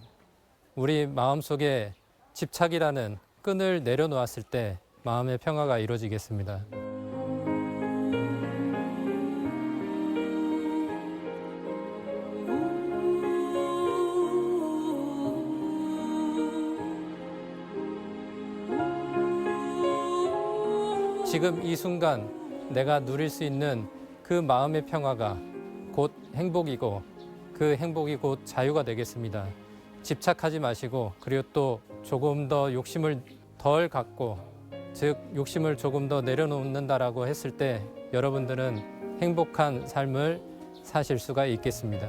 [SPEAKER 33] 우리 마음속에 집착이라는 끈을 내려놓았을 때 마음의 평화가 이루어지겠습니다. 지금 이 순간 내가 누릴 수 있는 그 마음의 평화가 곧 행복이고 그 행복이 곧 자유가 되겠습니다. 집착하지 마시고 그리고 또 조금 더 욕심을 덜 갖고 즉 욕심을 조금 더 내려놓는다라고 했을 때 여러분들은 행복한 삶을 사실 수가 있겠습니다.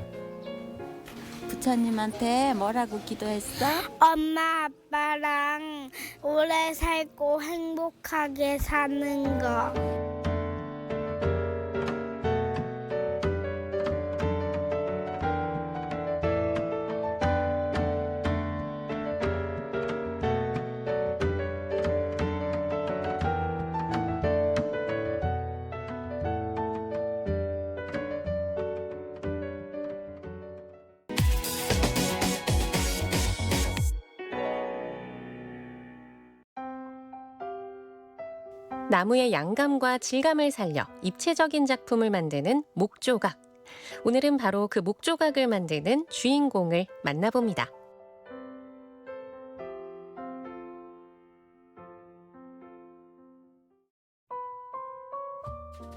[SPEAKER 22] 부처님한테 뭐라고 기도했어? 엄마 아빠랑 오래 살고 행복하게 사는 거.
[SPEAKER 4] 나무의 양감과 질감을 살려 입체적인 작품을 만드는 목조각. 오늘은 바로 그 목조각을 만드는 주인공을 만나봅니다.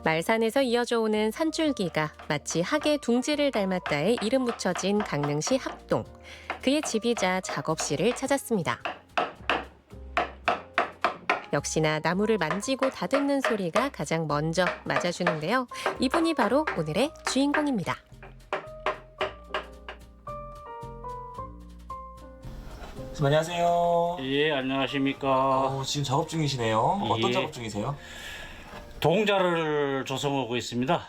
[SPEAKER 4] 말산에서 이어져 오는 산줄기가 마치 학의 둥지를 닮았다에 이름 붙여진 강릉시 학동. 그의 집이자 작업실을 찾았습니다. 역시나 나무를 만지고 다듬는 소리가 가장 먼저 맞아주는데요. 이분이 바로 오늘의 주인공입니다.
[SPEAKER 7] 안녕하세요.
[SPEAKER 15] 예, 안녕하십니까.
[SPEAKER 7] 지금 작업 중이시네요. 어떤
[SPEAKER 15] 예.
[SPEAKER 7] 작업 중이세요?
[SPEAKER 15] 동자를 조성하고 있습니다.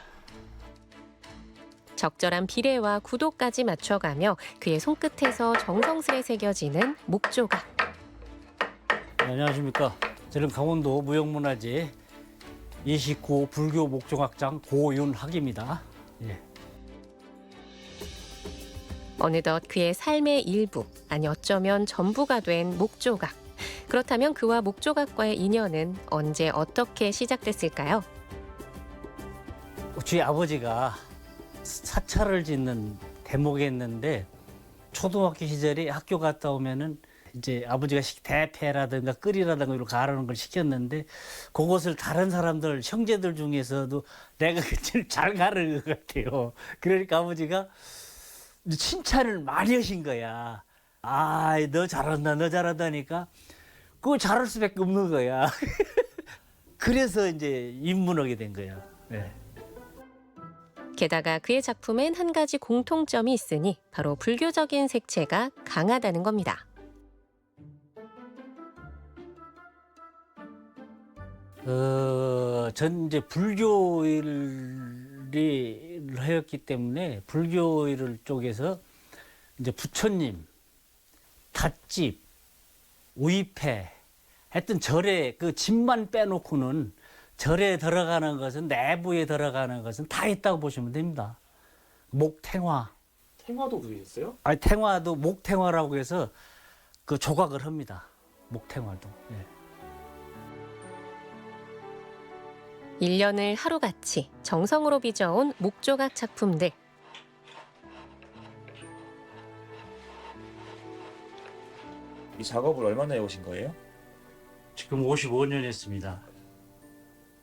[SPEAKER 4] 적절한 비례와 구도까지 맞춰가며 그의 손끝에서 정성스레 새겨지는 목조각.
[SPEAKER 15] 안녕하십니까. 저는 강원도 무형문화재 29 불교 목조각장 고윤학입니다. 예.
[SPEAKER 4] 어느덧 그의 삶의 일부, 아니 어쩌면 전부가 된 목조각. 그렇다면 그와 목조각과의 인연은 언제 어떻게 시작됐을까요?
[SPEAKER 15] 저희 아버지가 사찰을 짓는 대목이었는데 초등학교 시절에 학교 갔다 오면은 이제 아버지가 대패라든가 끓이라든가 이런 가르는 걸 시켰는데 그것을 다른 사람들 형제들 중에서도 내가 제일 잘 가르는 것 같아요. 그러니까 아버지가 칭찬을 많이 하신 거야. 아, 너 잘한다, 너 잘한다니까 그거 잘할 수밖에 없는 거야. 그래서 이제 입문하게 된 거야. 네.
[SPEAKER 4] 게다가 그의 작품엔 한 가지 공통점이 있으니 바로 불교적인 색채가 강하다는 겁니다.
[SPEAKER 15] 전 이제 불교를 하였기 때문에 불교를 쪽에서 이제 부처님, 닷집, 우입회, 하여튼 절에 그 집만 빼놓고는 절에 들어가는 것은 내부에 들어가는 것은 다 있다고 보시면 됩니다. 목탱화.
[SPEAKER 7] 탱화도 그리셨어요?
[SPEAKER 15] 아니 탱화도 목탱화라고 해서 그 조각을 합니다. 목탱화도. 예.
[SPEAKER 4] 1년을 하루같이 정성으로 빚어온 목조각 작품들.
[SPEAKER 7] 이 작업을 얼마나 해오신 거예요?
[SPEAKER 15] 지금 55년 했습니다.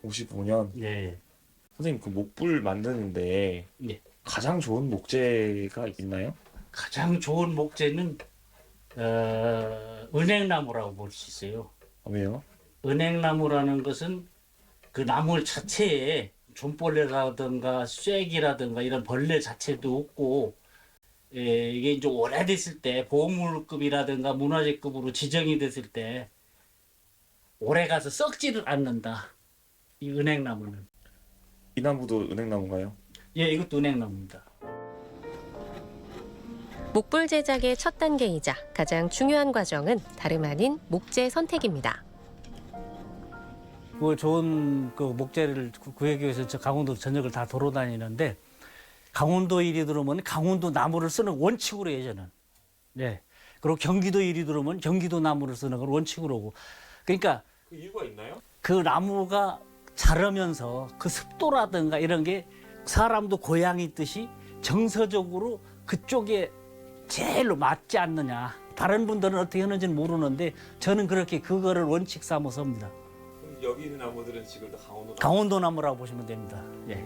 [SPEAKER 7] 55년?
[SPEAKER 15] 네.
[SPEAKER 7] 선생님 그 목불 만드는데
[SPEAKER 15] 네.
[SPEAKER 7] 가장 좋은 목재가 있나요?
[SPEAKER 15] 가장 좋은 목재는 은행나무라고 볼 수 있어요.
[SPEAKER 7] 왜요?
[SPEAKER 15] 은행나무라는 것은 그 나무 자체에 존벌레라든가 쐐기라든가 이런 벌레 자체도 없고, 이게 이제 오래됐을 때 보호물급이라든가 문화재급으로 지정이 됐을 때 오래 가서 썩지를 않는다. 이 은행나무는.
[SPEAKER 7] 이 나무도 은행나무인가요?
[SPEAKER 15] 예, 이것도 은행나무입니다.
[SPEAKER 4] 목불 제작의 첫 단계이자 가장 중요한 과정은 다름 아닌 목재 선택입니다.
[SPEAKER 15] 그 좋은 그 목재를 구하기 위해서 저 강원도 전역을 다 돌아다니는데, 강원도 일이 들어오면 강원도 나무를 쓰는 원칙으로 해요, 저는. 네. 그리고 경기도 일이 들어오면 경기도 나무를 쓰는 걸 원칙으로 하고. 그러니까
[SPEAKER 7] 그 이유가 있나요?
[SPEAKER 15] 그 나무가 자라면서 그 습도라든가 이런 게 사람도 고향이 있듯이 정서적으로 그쪽에 제일로 맞지 않느냐. 다른 분들은 어떻게 하는지는 모르는데 저는 그렇게 그거를 원칙 삼아서 합니다.
[SPEAKER 7] 여기 있는 나무들은 지금 다
[SPEAKER 15] 강원도 나무라고 보시면 됩니다. 예.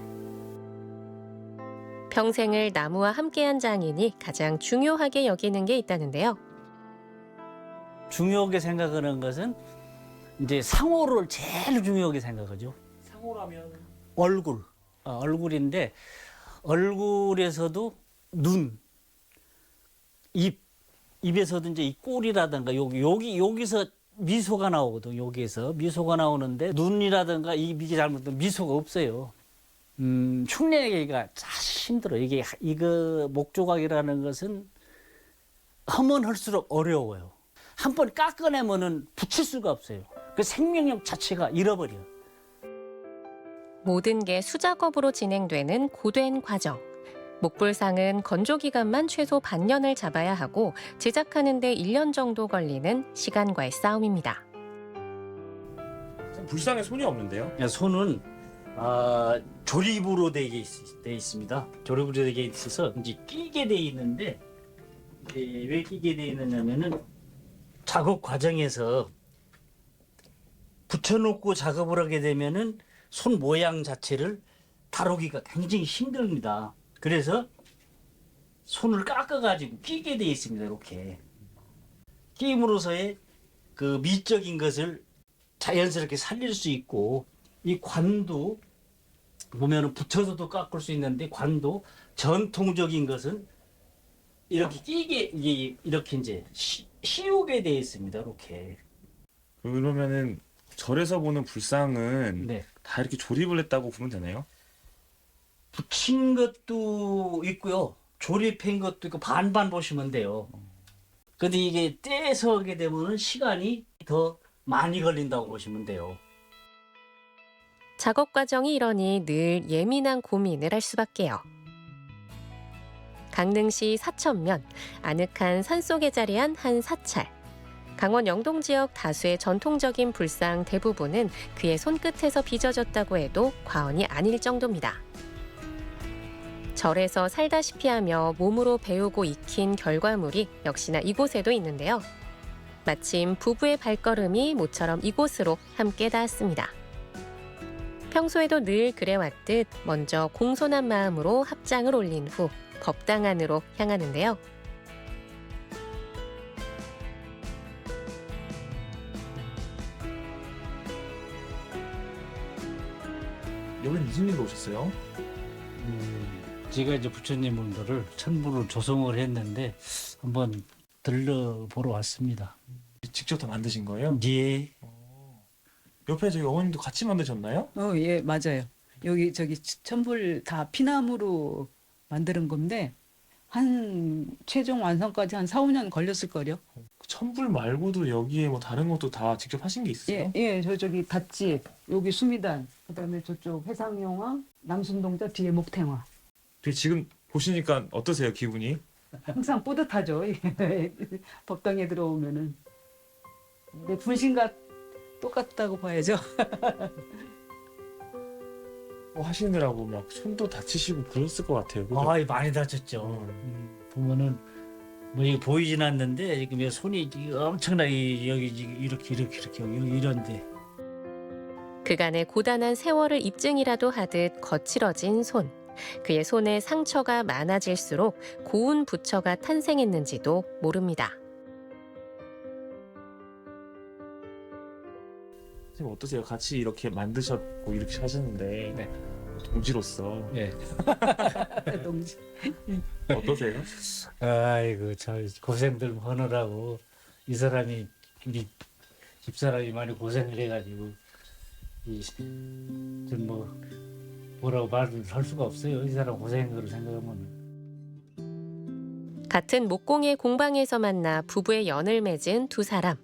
[SPEAKER 4] 평생을 나무와 함께한 장인이 가장 중요하게 여기는 게 있다는데요.
[SPEAKER 15] 중요하게 생각하는 것은 이제 상호를 제일 중요하게 생각하죠.
[SPEAKER 7] 상호라면
[SPEAKER 15] 얼굴. 얼굴인데 얼굴에서도 눈, 입에서도 이제 이 꼴이라든가 여기서 미소가 나오거든. 여기에서 미소가 나오는데 눈이라든가 이게 잘못되면 미소가 없어요. 흉내내기가 사실 힘들어. 이거 목조각이라는 것은 하면 할수록 어려워요. 한 번 깎아내면은 붙일 수가 없어요. 그 생명력 자체가 잃어버려.
[SPEAKER 4] 모든 게 수작업으로 진행되는 고된 과정. 목불상은 건조 기간만 최소 반년을 잡아야 하고 제작하는 데 1년 정도 걸리는 시간과의 싸움입니다.
[SPEAKER 7] 불상에 손이 없는데요?
[SPEAKER 15] 손은 조립으로 되어 있습니다. 조립으로 되어 있어서 이제 끼게 되어 있는데, 왜 끼게 되어 있느냐면은 작업 과정에서 붙여놓고 작업을 하게 되면은 손 모양 자체를 다루기가 굉장히 힘듭니다. 그래서 손을 깎아가지고 끼게 되어 있습니다. 이렇게 끼임으로써의 그 미적인 것을 자연스럽게 살릴 수 있고, 이 관도 보면은 붙여서도 깎을 수 있는데, 관도 전통적인 것은 이렇게 끼게 이렇게 이제 씌우게 되어 있습니다. 이렇게.
[SPEAKER 7] 그러면은 절에서 보는 불상은 다 이렇게 조립을 했다고 보면 되나요?
[SPEAKER 15] 붙인 것도 있고요. 조립한 것도 있고 반반 보시면 돼요. 근데 이게 떼서 하게 되면 시간이 더 많이 걸린다고 보시면 돼요.
[SPEAKER 4] 작업 과정이 이러니 늘 예민한 고민을 할 수밖에요. 강릉시 사천면, 아늑한 산속에 자리한 한 사찰. 강원 영동 지역 다수의 전통적인 불상 대부분은 그의 손끝에서 빚어졌다고 해도 과언이 아닐 정도입니다. 절에서 살다시피 하며 몸으로 배우고 익힌 결과물이 역시나 이곳에도 있는데요. 마침 부부의 발걸음이 모처럼 이곳으로 함께 닿았습니다. 평소에도 늘 그래왔듯 먼저 공손한 마음으로 합장을 올린 후 법당 안으로 향하는데요.
[SPEAKER 7] 여기는 무슨 일로 오셨어요?
[SPEAKER 15] 제가 이제 부처님분들을 천부를 조성을 했는데 한번 들러보러 왔습니다.
[SPEAKER 7] 직접 다 만드신 거예요?
[SPEAKER 15] 예.
[SPEAKER 7] 옆에 저희 어머님도 같이 만드셨나요?
[SPEAKER 17] 예, 맞아요. 여기 저기 천불 다 피나무로 만드는 건데 한 최종 완성까지 한 4, 5년 걸렸을 거요.
[SPEAKER 7] 천불 말고도 여기에 뭐 다른 것도 다 직접 하신 게 있어요?
[SPEAKER 17] 예, 저기 닷집, 여기 수미단, 그다음에 저쪽 해상용화, 남순동자 뒤에 목탱화.
[SPEAKER 7] 되게 지금 보시니까 어떠세요, 기분이?
[SPEAKER 17] 항상 뿌듯하죠. 법당에 들어오면은. 내 분신과 똑같다고 봐야죠.
[SPEAKER 7] 뭐 하시느라고 막 손도 다치시고 그랬을 것 같아요. 그죠?
[SPEAKER 15] 많이 다쳤죠. 보면은 뭐 이게 보이진 않는데 지금 손이 엄청나게 여기 이렇게 여기 이런데.
[SPEAKER 4] 그간의 고단한 세월을 입증이라도 하듯 거칠어진 손. 그의 손에 상처가 많아질수록 고운 부처가 탄생했는지도 모릅니다.
[SPEAKER 7] 선생님 어떠세요? 같이 이렇게 만드셨고 이렇게 하셨는데 동지로서
[SPEAKER 15] 예. 동지.
[SPEAKER 7] 어떠세요?
[SPEAKER 15] 아이고 참 고생들 하느라고 이 사람이 우리 집사람이 많이 고생을 해가지고 좀 뭐라고 말을 할 수가 없어요. 이 사람 고생한 걸 생각하면.
[SPEAKER 4] 같은 목공의 공방에서 만나 부부의 연을 맺은 두 사람.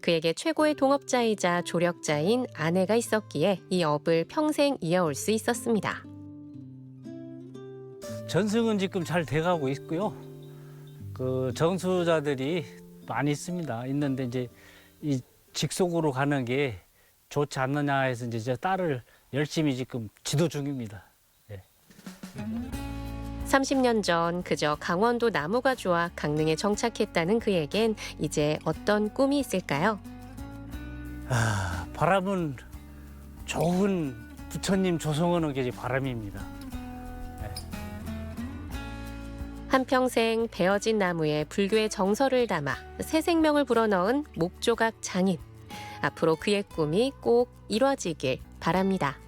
[SPEAKER 4] 그에게 최고의 동업자이자 조력자인 아내가 있었기에 이 업을 평생 이어올 수 있었습니다.
[SPEAKER 15] 전승은 지금 잘 돼가고 있고요. 그 전수자들이 많이 있는데 이제 이 직속으로 가는 게 좋지 않느냐 해서 이제 제 딸을 열심히 지금 지도 중입니다. 예.
[SPEAKER 4] 30년 전 그저 강원도 나무가 좋아 강릉에 정착했다는 그에겐 이제 어떤 꿈이 있을까요?
[SPEAKER 15] 바람은 좋은 부처님 조성하는 게 바람입니다.
[SPEAKER 4] 한평생 베어진 나무에 불교의 정서를 담아 새 생명을 불어넣은 목조각 장인. 앞으로 그의 꿈이 꼭 이뤄지길 바랍니다.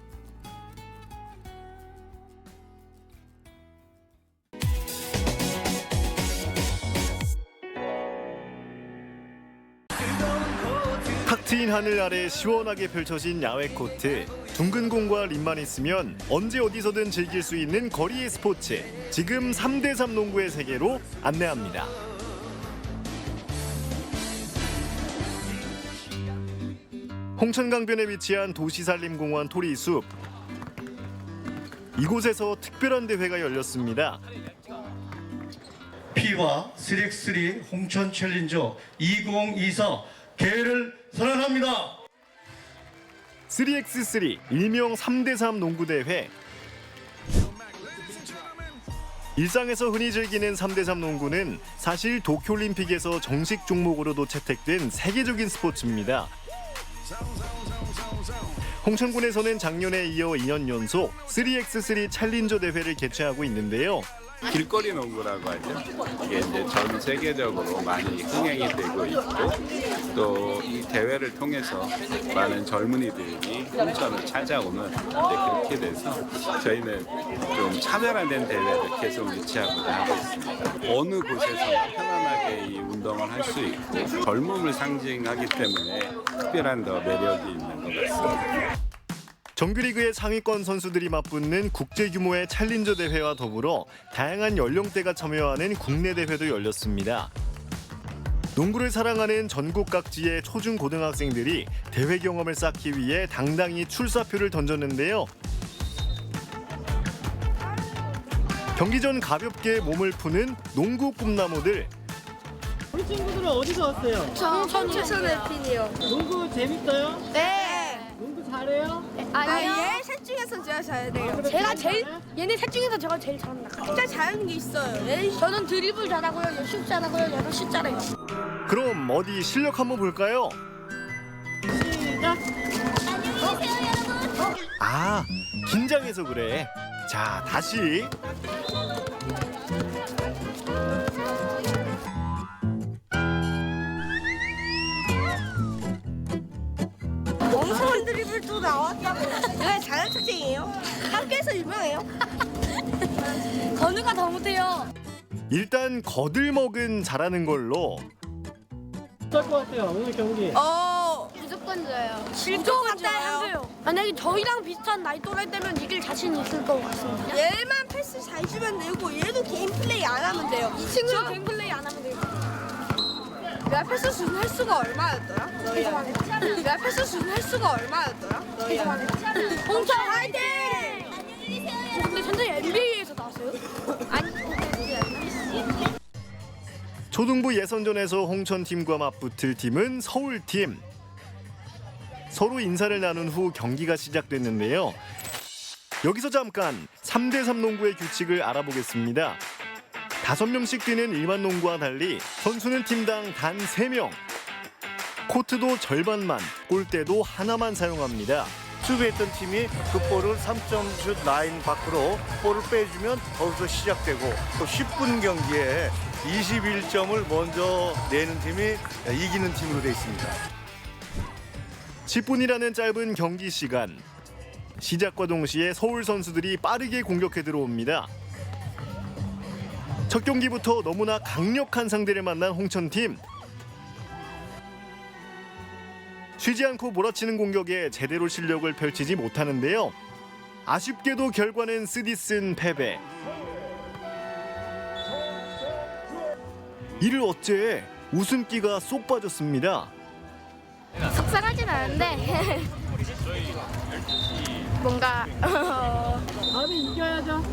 [SPEAKER 1] 탁 트인 하늘 아래 시원하게 펼쳐진 야외 코트. 둥근 공과 림만 있으면 언제 어디서든 즐길 수 있는 거리의 스포츠. 지금 3대3 농구의 세계로 안내합니다. 홍천강변에 위치한 도시산림공원 토리숲. 이곳에서 특별한 대회가 열렸습니다.
[SPEAKER 18] P와 3x3 홍천 챌린저 2024 개회를 선언합니다.
[SPEAKER 1] 3x3 일명 3대3 농구대회. 일상에서 흔히 즐기는 3대3 농구는 사실 도쿄올림픽에서 정식 종목으로도 채택된 세계적인 스포츠입니다. 홍천군에서는 작년에 이어 2년 연속 3x3 챌린저 대회를 개최하고 있는데요.
[SPEAKER 19] 길거리 농구라고 하죠. 이게 이제 전 세계적으로 많이 흥행이 되고 있고 또 이 대회를 통해서 많은 젊은이들이 홍천을 찾아오는 그렇게 돼서 저희는 좀 차별화된 대회를 계속 유치하고자 하고 있습니다. 어느 곳에서 편안하게 이 운동을 할 수 있고 젊음을 상징하기 때문에 특별한 더 매력이 있는 것 같습니다.
[SPEAKER 1] 정규리그의 상위권 선수들이 맞붙는 국제 규모의 챌린저 대회와 더불어 다양한 연령대가 참여하는 국내 대회도 열렸습니다. 농구를 사랑하는 전국 각지의 초중 고등학생들이 대회 경험을 쌓기 위해 당당히 출사표를 던졌는데요. 경기 전 가볍게 몸을 푸는 농구 꿈나무들.
[SPEAKER 20] 우리 친구들은 어디서 왔어요?
[SPEAKER 22] 저 청천 에핀이요.
[SPEAKER 20] 농구 재밌어요?
[SPEAKER 22] 네.
[SPEAKER 20] 농구 잘해요?
[SPEAKER 22] 아니요. 얘 셋 중에서 제가 잘해요. 제가 제일 얘네 셋 중에서 제가 제일 잘합니다. 진짜 잘하는 게 있어요. 저는 드리블 잘하고요, 얘 슛 잘하고요, 얘는 슛 잘해요.
[SPEAKER 1] 그럼 어디 실력 한번 볼까요?
[SPEAKER 20] 시작.
[SPEAKER 22] 안녕히 계세요, 여러분.
[SPEAKER 1] 아, 긴장해서 그래. 자, 다시.
[SPEAKER 22] 엉성한 드리블도 나왔다고. 제가 잘하는 특징이에요. 학교에서 유명해요. 건우가 더 못해요.
[SPEAKER 1] 일단 거들먹은 잘하는 걸로.
[SPEAKER 20] 어떨 것 같아요, 오늘 경기?
[SPEAKER 22] 무조건 져요. 무조건 져요. 만약에 저희랑 비슷한 나이 또래 때면 이길 자신 있을 것 같습니다. 얘만 패스 잘 주면 되고 얘도 개인 플레이 안 하면 돼요. 이 친구도 개인 플레이 안 하면 돼요. 내가 패스 준 횟수가 얼마였더라? 내가 패스 준 횟수가 얼마였더라? 홍천 화이팅! 근데 전에 NBA에서 나왔어요? 아니.
[SPEAKER 1] 초등부 예선전에서 홍천팀과 맞붙을 팀은 서울팀. 서로 인사를 나눈 후 경기가 시작됐는데요. 여기서 잠깐 3대3 농구의 규칙을 알아보겠습니다. 5명씩 뛰는 일반 농구와 달리 선수는 팀당 단 3명. 코트도 절반만, 골대도 하나만 사용합니다.
[SPEAKER 21] 수비했던 팀이 그 볼을 3점슛 라인 밖으로 볼을 빼주면 거기서 시작되고 또 10분 경기에 21점을 먼저 내는 팀이 이기는 팀으로 되어 있습니다.
[SPEAKER 1] 10분이라는 짧은 경기 시간. 시작과 동시에 서울 선수들이 빠르게 공격해 들어옵니다. 첫 경기부터 너무나 강력한 상대를 만난 홍천팀. 쉬지 않고 몰아치는 공격에 제대로 실력을 펼치지 못하는데요. 아쉽게도 결과는 쓰디쓴 패배. 이를 어째 웃음기가 쏙 빠졌습니다.
[SPEAKER 22] 속상하진 않은데 뭔가
[SPEAKER 20] 다음에 이겨야죠.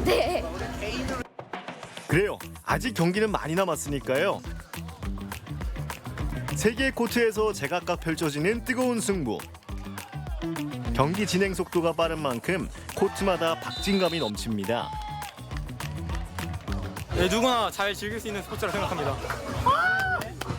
[SPEAKER 22] 네.
[SPEAKER 1] 그래요. 아직 경기는 많이 남았으니까요. 세 개의 코트에서 제각각 펼쳐지는 뜨거운 승부. 경기 진행 속도가 빠른 만큼 코트마다 박진감이 넘칩니다.
[SPEAKER 2] 네, 누구나 잘 즐길 수 있는 스포츠라고 생각합니다.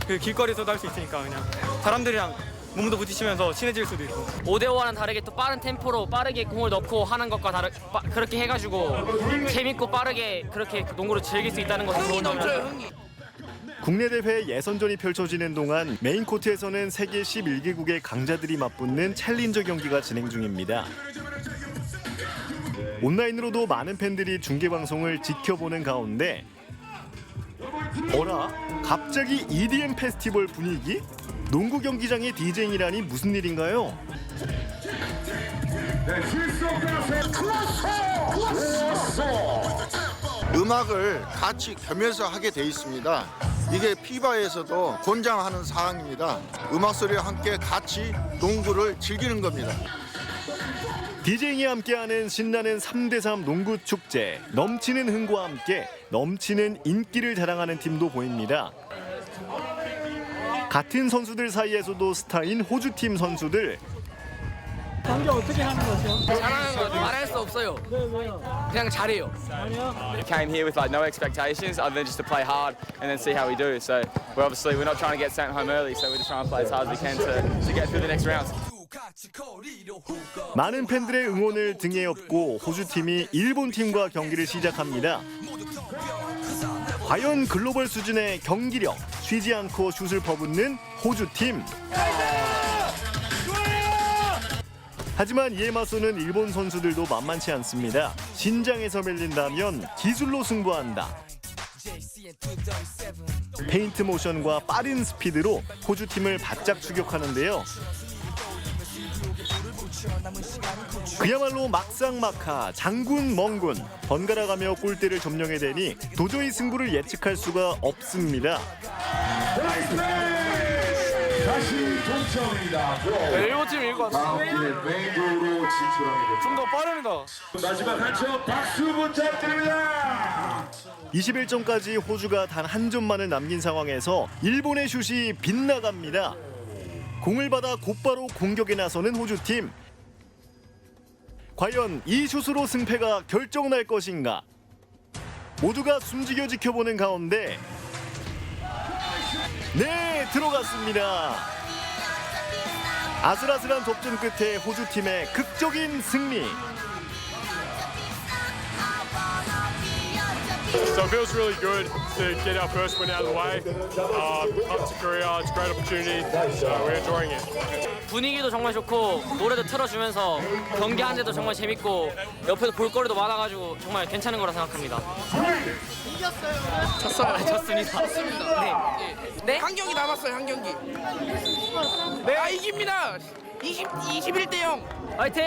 [SPEAKER 2] 그 길거리에서도 할 수 있으니까 그냥 사람들이랑 몸도 부딪히면서 친해질 수도 있고.
[SPEAKER 3] 5대5와는 다르게 또 빠른 템포로 빠르게 공을 넣고 하는 것과 그렇게 해가지고 재밌고 빠르게 그렇게 농구를 즐길 수 있다는 것이 좋은 점이라서.
[SPEAKER 1] 국내 대회 예선전이 펼쳐지는 동안 메인 코트에서는 세계 11개국의 강자들이 맞붙는 챌린저 경기가 진행 중입니다. 온라인으로도 많은 팬들이 중계 방송을 지켜보는 가운데 어라? 갑자기 EDM 페스티벌 분위기? 농구 경기장의 디제잉이라니 무슨 일인가요?
[SPEAKER 6] 음악을 같이 겸해서 하게 돼 있습니다. 이게 피바에서도 권장하는 사항입니다. 음악 소리와 함께 같이 농구를 즐기는 겁니다.
[SPEAKER 1] 디제잉이 함께하는 신나는 3대3 농구 축제. 넘치는 흥과 함께 넘치는 인기를 자랑하는 팀도 보입니다. 같은 선수들 사이에서도 스타인 호주팀 선수들.
[SPEAKER 20] 경기 어떻게 하는 거죠?
[SPEAKER 3] 잘하는 거 말할 수 없어요.
[SPEAKER 20] 네, 왜요?
[SPEAKER 3] 그냥 잘해요.
[SPEAKER 20] 아니요.
[SPEAKER 9] Came here with like no expectations other than just to play hard and then see how we do. So we're not trying to get sent home early. So we're just trying to play as hard as we can to get through the next round.
[SPEAKER 1] 많은 팬들의 응원을 등에 업고 호주팀이 일본팀과 경기를 시작합니다. 과연 글로벌 수준의 경기력, 쉬지 않고 슛을 퍼붓는 호주팀. 하지만 이에 맞서는 일본 선수들도 만만치 않습니다. 신장에서 밀린다면 기술로 승부한다. 페인트 모션과 빠른 스피드로 호주팀을 바짝 추격하는데요. 그야말로 막상막하, 장군 멍군, 번갈아가며 골대를 점령해대니 도저히 승부를 예측할 수가 없습니다.
[SPEAKER 23] 다시 동점입니다.
[SPEAKER 2] 일본 팀 이길 것 같아요. 좀 더 빠릅니다.
[SPEAKER 23] 마지막 한 점 박수 부탁드립니다.
[SPEAKER 1] 21점까지 호주가 단 한 점만을 남긴 상황에서 일본의 슛이 빗나갑니다. 공을 받아 곧바로 공격에 나서는 호주팀. 과연 이 슛으로 승패가 결정날 것인가? 모두가 숨지겨 지켜보는 가운데 네, 들어갔습니다. 아슬아슬한 접전 끝에 호주팀의 극적인 승리.
[SPEAKER 24] So it feels really good to get our first win out of the way. Up to Korea, it's a great opportunity. We're enjoying it.
[SPEAKER 3] 분위기도 정말 좋고 노래도 틀어주면서 경기하는데도 정말 재밌고 옆에서 볼거리도 많아가지고 정말 괜찮은 거라 생각합니다.
[SPEAKER 25] 졌어요.
[SPEAKER 3] 졌습니다.
[SPEAKER 25] 네? 한 경기 남았어요. 한 경기. 내가 이깁니다. 21대 0.
[SPEAKER 3] 화이팅!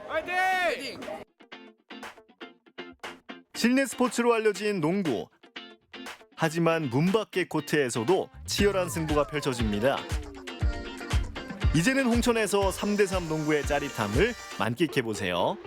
[SPEAKER 25] 화이팅!
[SPEAKER 1] 실내 스포츠로 알려진 농구. 하지만 문 밖의 코트에서도 치열한 승부가 펼쳐집니다. 이제는 홍천에서 3대3 농구의 짜릿함을 만끽해보세요.